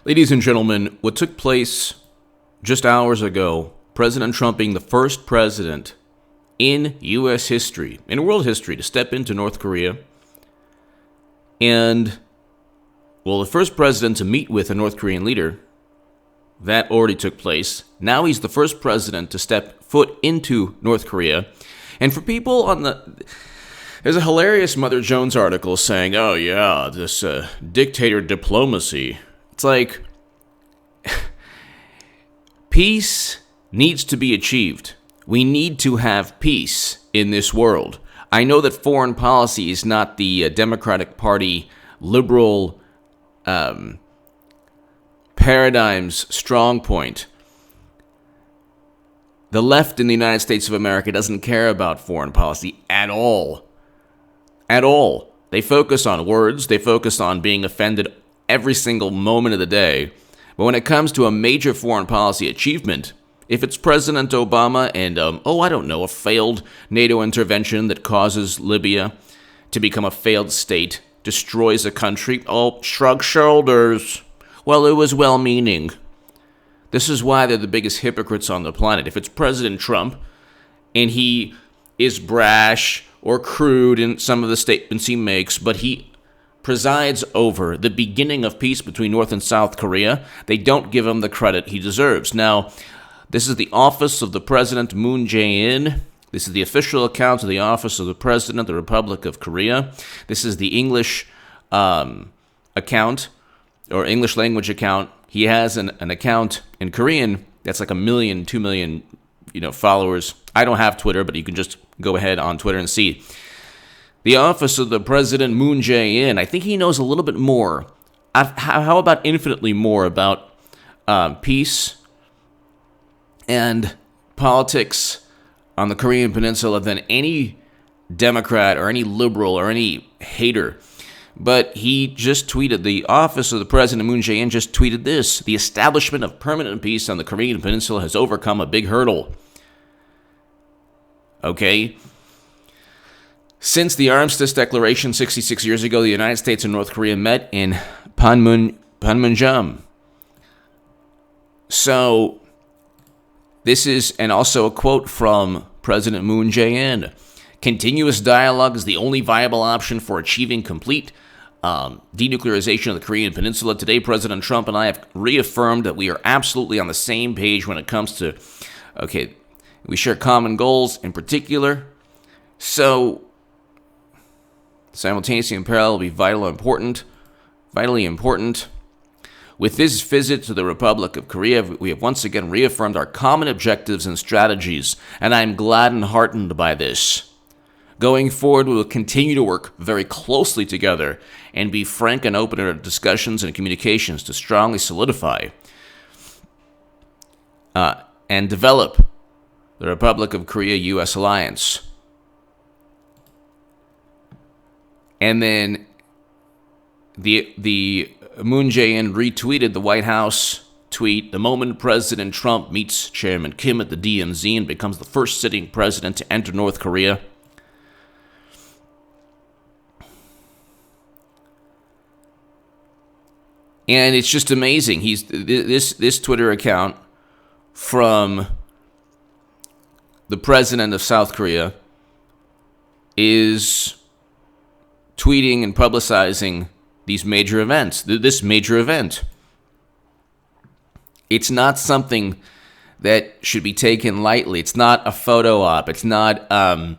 Ladies and gentlemen, what took place just hours ago, President Trump being the first president in U.S. history, in world history, to step into North Korea, and, well, the first president to meet with a North Korean leader, that already took place. Now he's the first president to step foot into North Korea. And for people on there's a hilarious Mother Jones article saying, oh yeah, this dictator diplomacy. It's like, peace needs to be achieved. We need to have peace in this world. I know that foreign policy is not the Democratic Party liberal paradigm's strong point. The left in the United States of America doesn't care about foreign policy at all. At all. They focus on words. They focus on being offended every single moment of the day. But when it comes to a major foreign policy achievement, if it's President Obama and, I don't know, a failed NATO intervention that causes Libya to become a failed state, destroys a country, shrug shoulders. Well, it was well-meaning. This is why they're the biggest hypocrites on the planet. If it's President Trump and he is brash or crude in some of the statements he makes, but he presides over the beginning of peace between North and South Korea, they don't give him the credit he deserves. Now, this is the office of the President Moon Jae-in. This is the official account of the office of the President of the Republic of Korea. This is the English account, or English language account. He has an account in Korean that's like 1 million, 2 million, followers. I don't have Twitter, but you can just go ahead on Twitter and see. The office of the President Moon Jae-in, I think he knows a little bit more. How about infinitely more about peace and politics on the Korean Peninsula than any Democrat or any liberal or any hater. But he just tweeted, the office of the President Moon Jae-in just tweeted this: the establishment of permanent peace on the Korean Peninsula has overcome a big hurdle. Okay? Since the Armistice Declaration 66 years ago, the United States and North Korea met in Panmunjom. So, this is, and also a quote from President Moon Jae-in. Continuous dialogue is the only viable option for achieving complete denuclearization of the Korean Peninsula. Today, President Trump and I have reaffirmed that we are absolutely on the same page when it comes to, we share common goals in particular. So, simultaneously and parallel will be vitally important. With this visit to the Republic of Korea, we have once again reaffirmed our common objectives and strategies, and I am glad and heartened by this. Going forward, we will continue to work very closely together and be frank and open in our discussions and communications to strongly solidify and develop the Republic of Korea-U.S. alliance. And then the Moon Jae-in retweeted the White House tweet: the moment President Trump meets Chairman Kim at the DMZ and becomes the first sitting president to enter North Korea. And it's just amazing. This Twitter account from the president of South Korea is tweeting and publicizing these major events, this major event. It's not something that should be taken lightly. It's not a photo op. It's not a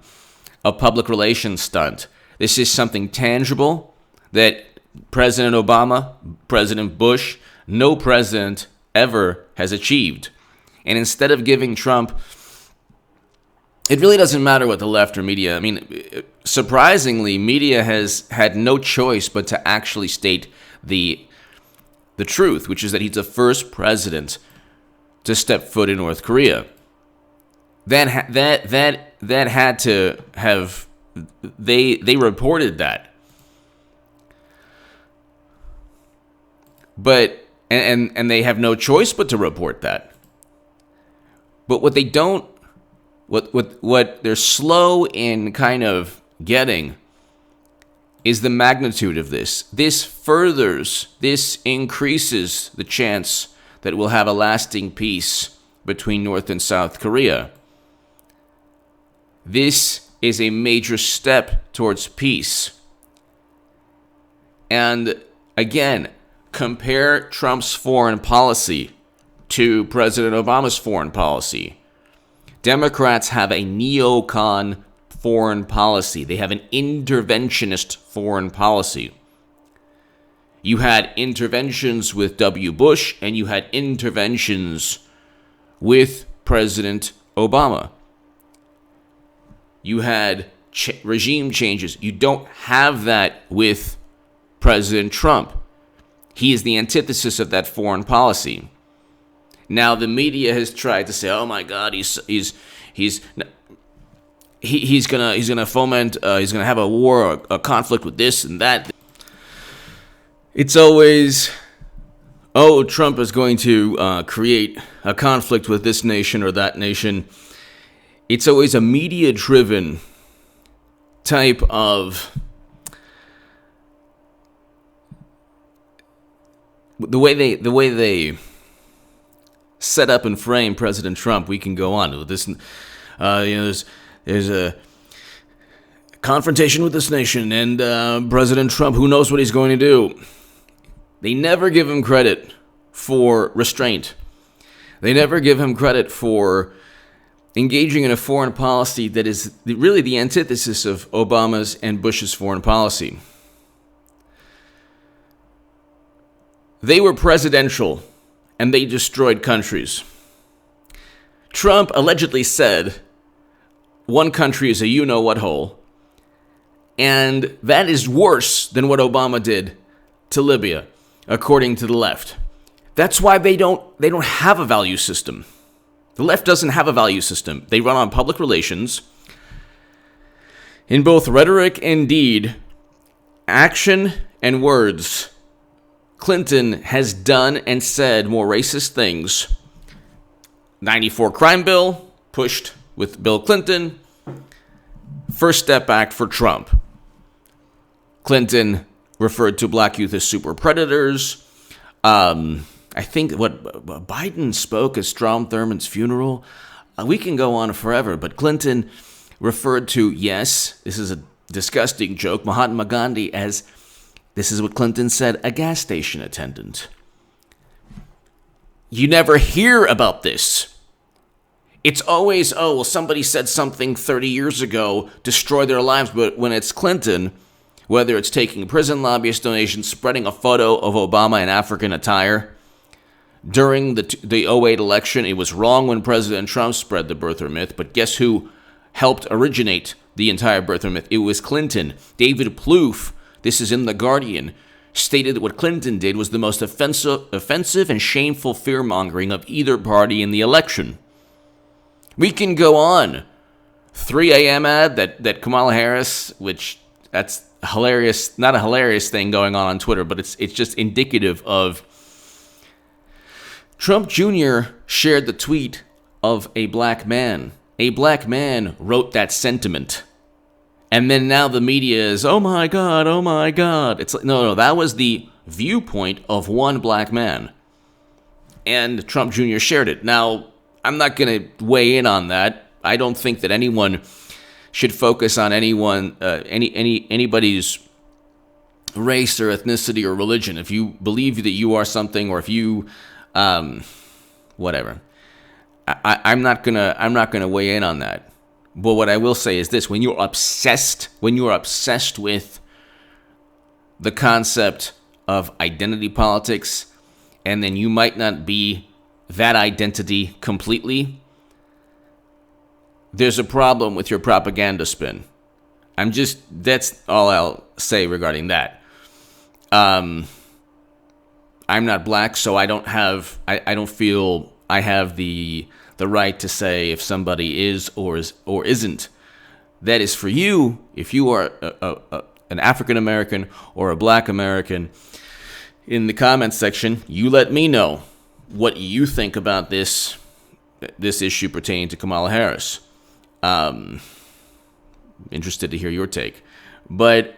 public relations stunt. This is something tangible that President Obama, President Bush, no president ever has achieved. And instead of giving Trump, it really doesn't matter what the left or media, surprisingly, media has had no choice but to actually state the truth, which is that he's the first president to step foot in North Korea. That had to have, they reported that. But, and they have no choice but to report that. But what they don't, what they're slow in kind of getting is the magnitude of this. This increases the chance that we'll have a lasting peace between North and South Korea. This is a major step towards peace. And again, compare Trump's foreign policy to President Obama's foreign policy. Democrats have a neocon foreign policy. They have an interventionist foreign policy. You had interventions with W. Bush, and you had interventions with President Obama. You had regime changes. You don't have that with President Trump. He is the antithesis of that foreign policy. Now the media has tried to say, "Oh my God, he's gonna foment, he's gonna have a war, a conflict with this and that." It's always, "Oh, Trump is going to create a conflict with this nation or that nation." It's always a media-driven type of the way they set up and frame President Trump. We can go on with this. There's a confrontation with this nation, and President Trump, who knows what he's going to do? They never give him credit for restraint. They never give him credit for engaging in a foreign policy that is really the antithesis of Obama's and Bush's foreign policy. They were presidential, and they destroyed countries. Trump allegedly said, "One country is a you-know-what hole," and that is worse than what Obama did to Libya, according to the left. That's why they don't have a value system. The left doesn't have a value system. They run on public relations. In both rhetoric and deed, action and words, Clinton has done and said more racist things. 94 crime bill, pushed with Bill Clinton. First Step Act for Trump. Clinton referred to black youth as super predators. I think Biden spoke at Strom Thurmond's funeral. We can go on forever, but Clinton referred to, yes, this is a disgusting joke, Mahatma Gandhi as, this is what Clinton said, a gas station attendant. You never hear about this. It's always, oh, well, somebody said something 30 years ago, destroy their lives, but when it's Clinton, whether it's taking prison lobbyist donations, spreading a photo of Obama in African attire, during the 08 election, it was wrong when President Trump spread the birther myth, but guess who helped originate the entire birther myth? It was Clinton. David Plouffe, this is in The Guardian, stated that what Clinton did was the most offensive and shameful fear-mongering of either party in the election. We can go on. 3 a.m. ad that Kamala Harris, which that's hilarious, not a hilarious thing going on Twitter, but it's just indicative of Trump Jr. shared the tweet of a black man. A black man wrote that sentiment. And then now the media is, oh my God, oh my God. It's like, no, that was the viewpoint of one black man. And Trump Jr. shared it. Now, I'm not going to weigh in on that. I don't think that anyone should focus on anybody's race or ethnicity or religion. If you believe that you are something, or if you whatever. I'm not gonna weigh in on that. But what I will say is this: when you are obsessed with the concept of identity politics, and then you might not be that identity completely, there's a problem with your propaganda spin. That's all I'll say regarding that. I'm not black, so I don't feel I have the right to say if somebody is or isn't. That is for you. If you are an African American or a black American, in the comments section, you let me know what you think about this issue pertaining to Kamala Harris. Interested to hear your take. But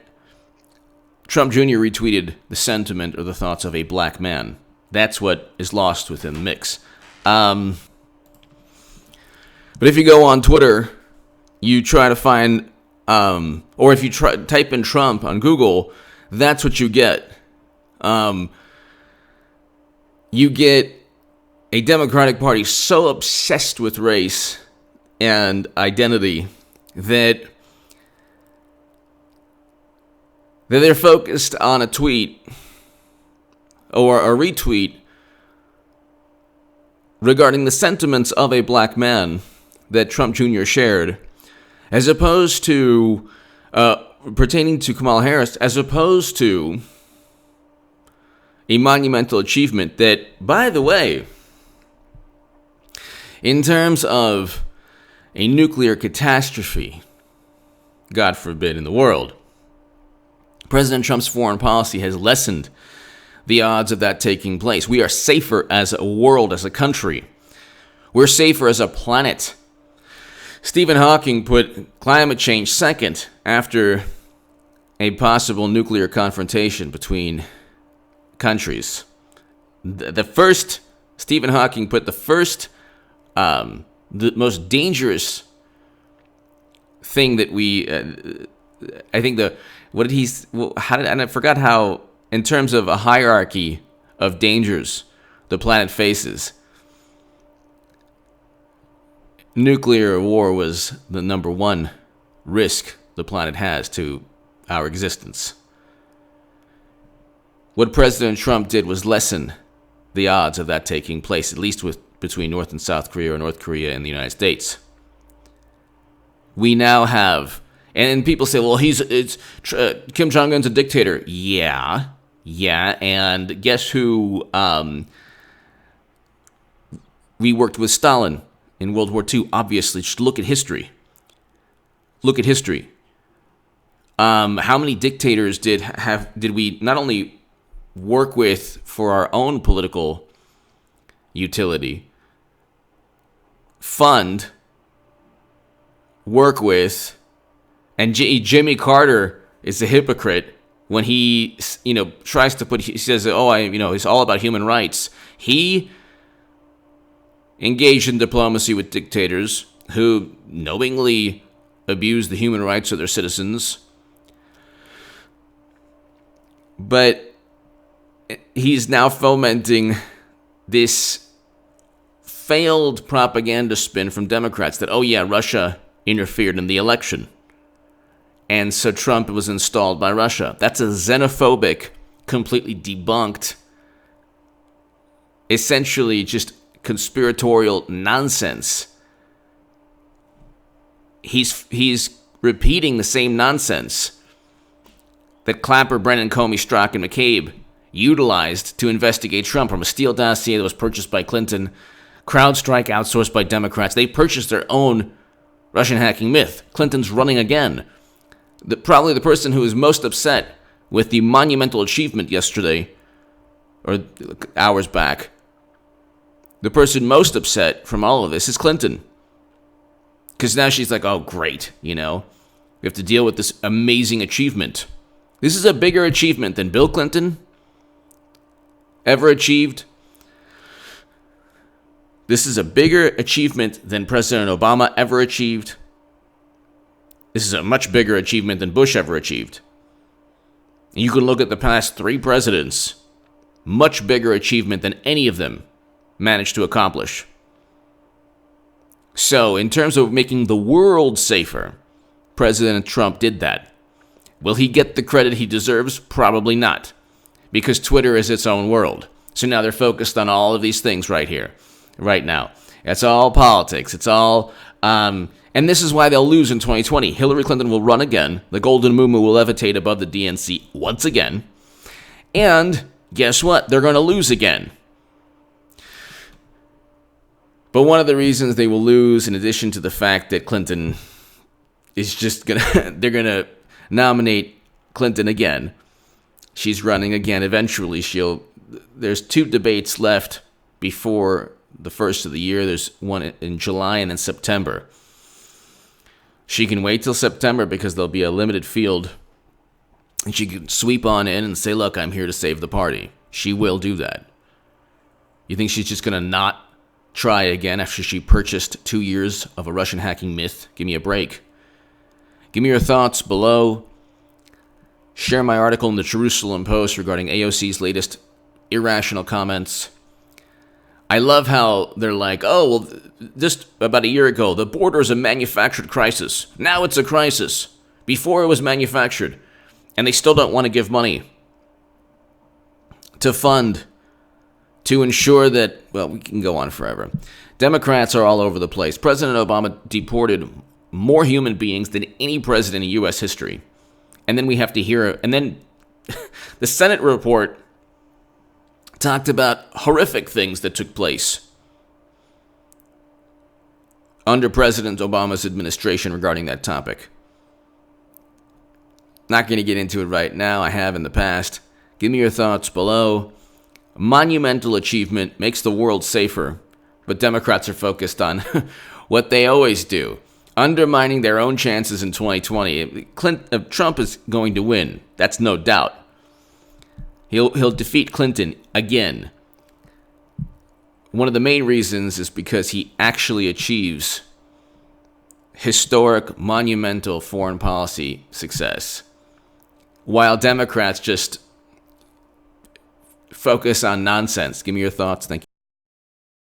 Trump Jr. retweeted the sentiment or the thoughts of a black man. That's what is lost within the mix. But if you go on Twitter, you try to find, or if you type in Trump on Google, that's what you get. You get a Democratic Party so obsessed with race and identity that they're focused on a tweet or a retweet regarding the sentiments of a black man that Trump Jr. shared, as opposed to pertaining to Kamala Harris, as opposed to a monumental achievement that, by the way, in terms of a nuclear catastrophe, God forbid, in the world, President Trump's foreign policy has lessened the odds of that taking place. We are safer as a world, as a country. We're safer as a planet. Stephen Hawking put climate change second after a possible nuclear confrontation between countries. The first, Stephen Hawking put the first, the most dangerous thing that we, I think I forgot how, in terms of a hierarchy of dangers the planet faces, nuclear war was the number one risk the planet has to our existence. What President Trump did was lessen the odds of that taking place, at least between North and South Korea, or North Korea and the United States. We now have, and people say, well, Kim Jong-un's a dictator. Yeah, and guess who we worked with Stalin in World War II? Obviously, just look at history. How many dictators did we not only work with for our own political utility, fund, work with, and Jimmy Carter is a hypocrite when he, tries to he says, it's all about human rights. He engaged in diplomacy with dictators who knowingly abuse the human rights of their citizens. But he's now fomenting this failed propaganda spin from Democrats that, Russia interfered in the election, and so Trump was installed by Russia. That's a xenophobic, completely debunked, essentially just conspiratorial nonsense. He's repeating the same nonsense that Clapper, Brennan, Comey, Strzok, and McCabe utilized to investigate Trump, from a Steele dossier that was purchased by Clinton, CrowdStrike outsourced by Democrats. They purchased their own Russian hacking myth. Clinton's running again. Probably the person who is most upset with the monumental achievement yesterday, or hours back, the person most upset from all of this is Clinton. Because now she's like, oh, great, we have to deal with this amazing achievement. This is a bigger achievement than Bill Clinton ever achieved. This is a bigger achievement than President Obama ever achieved. This is a much bigger achievement than Bush ever achieved. You can look at the past 3 presidents. Much bigger achievement than any of them managed to accomplish. So, in terms of making the world safer, President Trump did that. Will he get the credit he deserves? Probably not, because Twitter is its own world. So now they're focused on all of these things right here, right now. It's all politics. It's all, and this is why they'll lose in 2020. Hillary Clinton will run again. The golden muumuu will levitate above the DNC once again. And guess what? They're going to lose again. But one of the reasons they will lose, in addition to the fact that Clinton is just they're going to nominate Clinton again. She's running again. Eventually, there's 2 debates left before the first of the year. There's one in July and then September. She can wait till September because there'll be a limited field And she can sweep on in and say, look, I'm here to save the party. She will do that. You think she's just going to not try again after she purchased 2 years of a Russian hacking myth? Give me a break. Give me your thoughts below. Share my article in the Jerusalem Post regarding AOC's latest irrational comments. I love how they're like, oh, well, just about a year ago, the border is a manufactured crisis. Now it's a crisis. Before it was manufactured. And they still don't want to give money to fund, to ensure that, well, we can go on forever. Democrats are all over the place. President Obama deported more human beings than any president in U.S. history. And then we have to hear, and then the Senate report talked about horrific things that took place under President Obama's administration regarding that topic. Not going to get into it right now. I have in the past. Give me your thoughts below. Monumental achievement makes the world safer, but Democrats are focused on what they always do, undermining their own chances in 2020. Trump is going to win. That's no doubt. He'll defeat Clinton again. One of the main reasons is because he actually achieves historic, monumental foreign policy success, while Democrats just focus on nonsense. Give me your thoughts. Thank you.